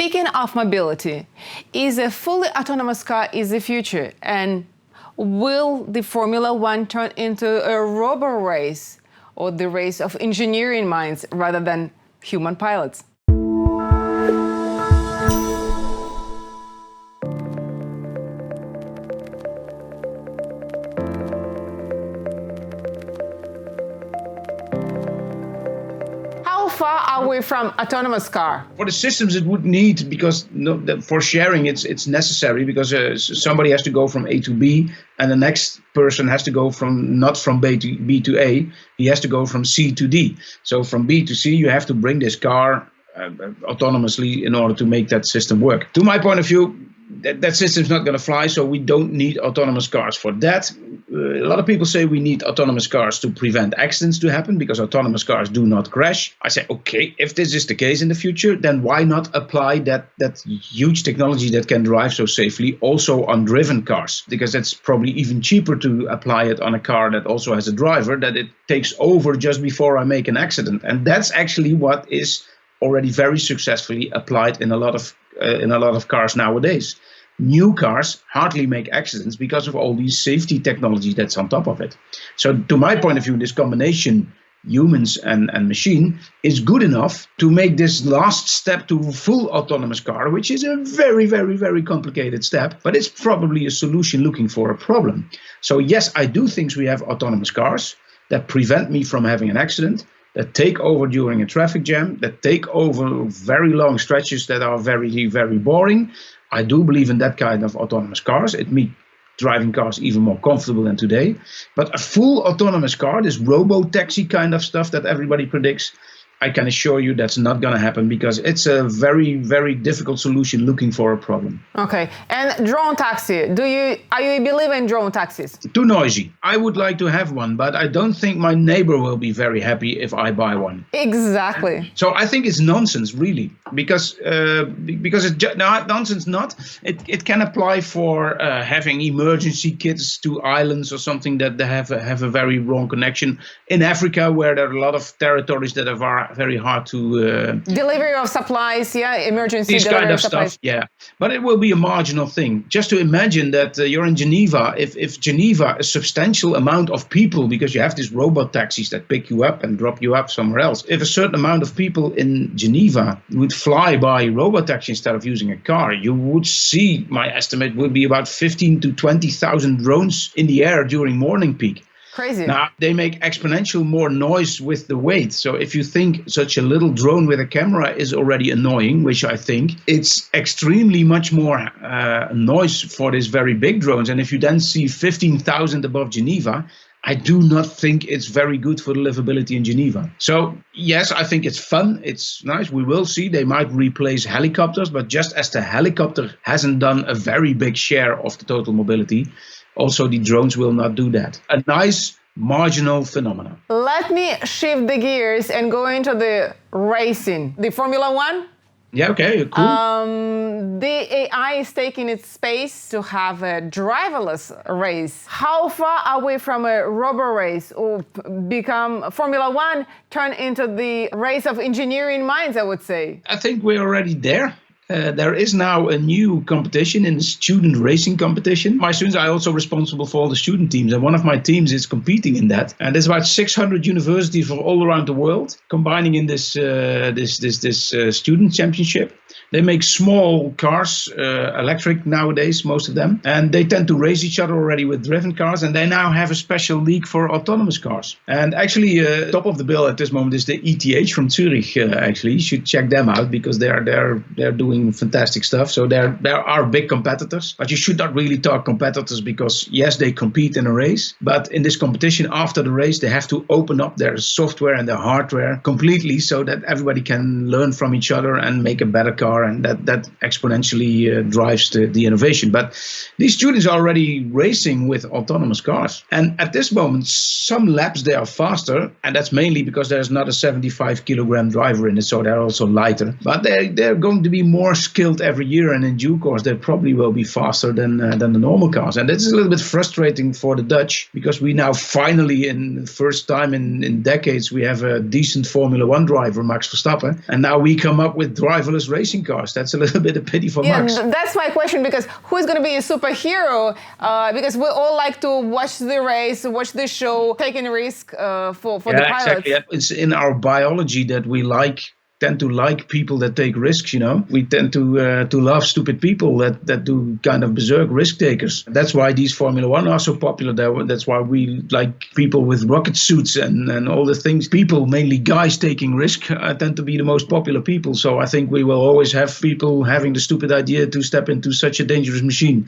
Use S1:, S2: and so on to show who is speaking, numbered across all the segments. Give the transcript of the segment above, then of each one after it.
S1: Speaking of mobility, is a fully autonomous car is the future? And will the Formula One turn into a robo race or the race of engineering minds rather than human pilots? How far are we from autonomous car?
S2: For the systems, it would need, because for sharing, it's necessary, because somebody has to go from A to B, and the next person has to go not from B to A. He has to go from C to D. So from B to C, you have to bring this car autonomously in order to make that system work. To my point of view, that system's not going to fly, so we don't need autonomous cars for that. A lot of people say we need autonomous cars to prevent accidents to happen, because autonomous cars do not crash. I say, okay, if this is the case in the future, then why not apply that huge technology that can drive so safely also on driven cars? Because it's probably even cheaper to apply it on a car that also has a driver, that it takes over just before I make an accident. And that's actually what is already very successfully applied in a lot of cars nowadays. New cars hardly make accidents because of all these safety technology that's on top of it. So to my point of view, this combination, humans and machine, is good enough to make this last step to full autonomous car, which is a very, very, very complicated step, but it's probably a solution looking for a problem. So yes, I do think we have autonomous cars that prevent me from having an accident, that take over during a traffic jam, that take over very long stretches that are very, very boring. I do believe in that kind of autonomous cars. It makes driving cars even more comfortable than today. But a full autonomous car, this robo-taxi kind of stuff that everybody predicts, I can assure you that's not going to happen, because it's a very, very difficult solution looking for a problem.
S1: Okay. And drone taxi, are you a believer in drone taxis?
S2: Too noisy. I would like to have one, but I don't think my neighbor will be very happy if I buy one.
S1: Exactly.
S2: So I think it's nonsense, really, because it's nonsense. It can apply for having emergency kits to islands or something that they have a very wrong connection. In Africa, where there are a lot of territories that are very hard to
S1: delivery of supplies, emergency
S2: these
S1: delivery
S2: kind of
S1: supplies.
S2: stuff, but it will be a marginal thing. Just to imagine that you're in Geneva, if Geneva, a substantial amount of people, because you have these robot taxis that pick you up and drop you up somewhere else, if a certain amount of people in Geneva would fly by robot taxi instead of using a car, you would see, my estimate would be about 15 to 20,000 drones in the air during morning peak.
S1: Crazy.
S2: Now, they make exponential more noise with the weight. So if you think such a little drone with a camera is already annoying, which I think, it's extremely much more noise for these very big drones. And if you then see 15,000 above Geneva, I do not think it's very good for the livability in Geneva. So yes, I think it's fun. It's nice. We will see. They might replace helicopters, but just as the helicopter hasn't done a very big share of the total mobility, also the drones will not do that. A nice marginal phenomenon.
S1: Let me shift the gears and go into the racing. The Formula One?
S2: Yeah, okay, cool.
S1: The AI is taking its space to have a driverless race. How far are we from a robo race, or become Formula One turn into the race of engineering minds, I would say?
S2: I think we're already there. There is now a new competition in the student racing competition. My students are also responsible for all the student teams, and one of my teams is competing in that. And there's about 600 universities from all around the world combining in this student championship. They make small cars, electric nowadays, most of them, and they tend to race each other already with driven cars. And they now have a special league for autonomous cars. And actually, top of the bill at this moment is the ETH from Zurich. Actually, you should check them out, because they're doing fantastic stuff. So there are big competitors, but you should not really talk competitors, because yes, they compete in a race, but in this competition after the race, they have to open up their software and their hardware completely, so that everybody can learn from each other and make a better car, and that exponentially drives the innovation. But these students are already racing with autonomous cars, and at this moment some laps they are faster, and that's mainly because there's not a 75 kilogram driver in it, so they're also lighter, but they're going to be more skilled every year, and in due course they probably will be faster than the normal cars. And this is a little bit frustrating for the Dutch, because we now finally, in the first time in decades, we have a decent Formula One driver, Max Verstappen, and now we come up with driverless racing cars. That's a little bit a pity for
S1: Yeah,
S2: Max.
S1: that's my question, because who's going to be a superhero? Because we all like to watch the race, watch the show, taking risk for the pilots.
S2: Exactly. It's in our biology that we tend to like people that take risks. We tend to love stupid people that do kind of berserk risk takers. That's why these Formula One are so popular. That's why we like people with rocket suits and all the things. People, mainly guys, taking risk tend to be the most popular people. So I think we will always have people having the stupid idea to step into such a dangerous machine.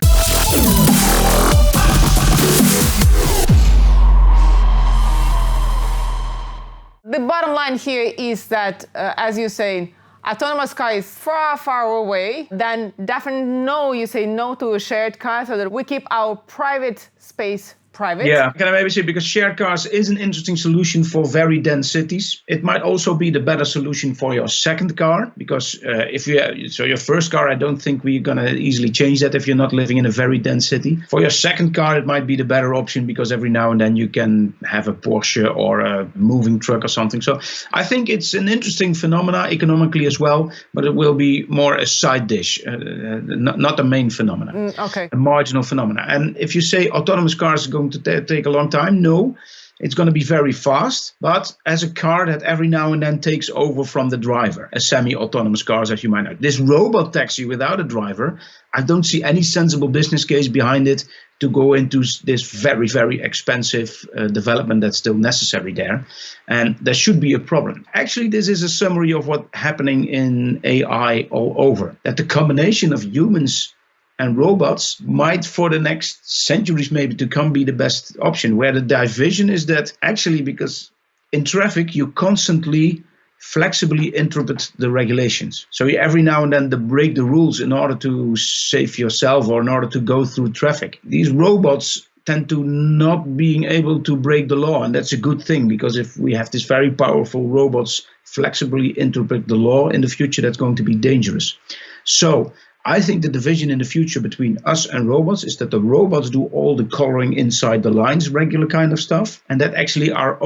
S1: The bottom line here is that, as you say, autonomous car is far, far away. Then definitely you say no to a shared car, so that we keep our private space private.
S2: Yeah, can I maybe say, because shared cars is an interesting solution for very dense cities. It might also be the better solution for your second car, because your first car, I don't think we're going to easily change that if you're not living in a very dense city. For your second car, it might be the better option, because every now and then you can have a Porsche or a moving truck or something. So I think it's an interesting phenomena economically as well, but it will be more a side dish, not a main phenomena, a marginal phenomena. And if you say autonomous cars are going to take a long time, no, it's going to be very fast, but as a car that every now and then takes over from the driver, as semi-autonomous cars, as you might know. This robot taxi without a driver, I don't see any sensible business case behind it to go into this very, very expensive development that's still necessary there. And there should be a problem. Actually, this is a summary of what's happening in AI all over, that the combination of humans and robots might, for the next centuries maybe to come, be the best option. Where the division is that actually, because in traffic you constantly flexibly interpret the regulations. So you every now and then break the rules in order to save yourself or in order to go through traffic. These robots tend to not being able to break the law, and that's a good thing, because if we have these very powerful robots flexibly interpret the law in the future, that's going to be dangerous. So I think the division in the future between us and robots is that the robots do all the coloring inside the lines, regular kind of stuff, and that actually our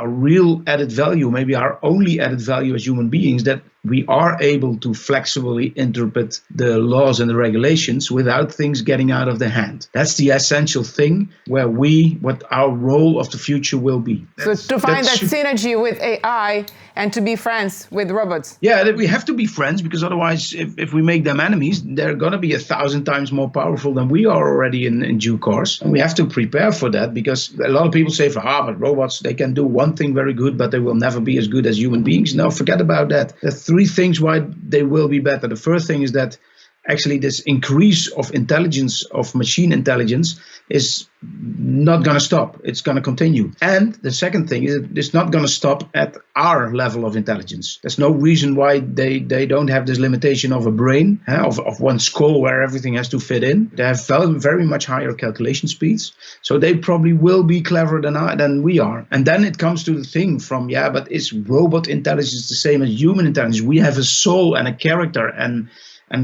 S2: real added value, maybe our only added value as human beings, that we are able to flexibly interpret the laws and the regulations without things getting out of the hand. That's the essential thing what our role of the future will be.
S1: So to find that synergy with AI and to be friends with robots.
S2: Yeah, we have to be friends, because otherwise if we make them enemies, they're going to be 1,000 times more powerful than we are already in due course. And we have to prepare for that, because a lot of people say, but robots, they can do one thing very good, but they will never be as good as human beings. No, forget about that. There are 3 things why they will be better. The first thing is that actually this increase of intelligence, of machine intelligence, is not going to stop. It's going to continue. And the second thing is that it's not going to stop at our level of intelligence. There's no reason why they don't have this limitation of a brain, of one skull where everything has to fit in. They have very much higher calculation speeds. So they probably will be cleverer than we are. And then it comes to the thing from, but is robot intelligence the same as human intelligence? We have a soul and a character and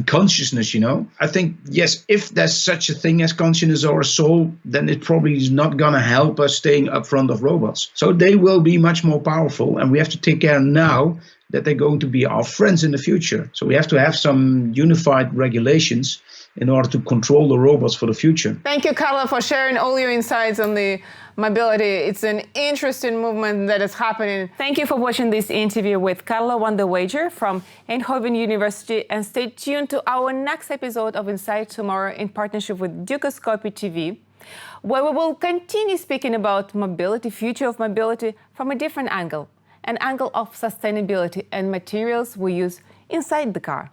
S2: consciousness, I think, yes, if there's such a thing as consciousness or a soul, then it probably is not going to help us staying up front of robots. So they will be much more powerful, and we have to take care now that they're going to be our friends in the future. So we have to have some unified regulations in order to control the robots for the future.
S1: Thank you, Carlo, for sharing all your insights on the mobility. It's an interesting movement that is happening. Thank you for watching this interview with Carlo van der Weijer from Eindhoven University, and stay tuned to our next episode of Inside Tomorrow in partnership with Ducoscopy TV, where we will continue speaking about mobility, future of mobility, from a different angle, an angle of sustainability and materials we use inside the car.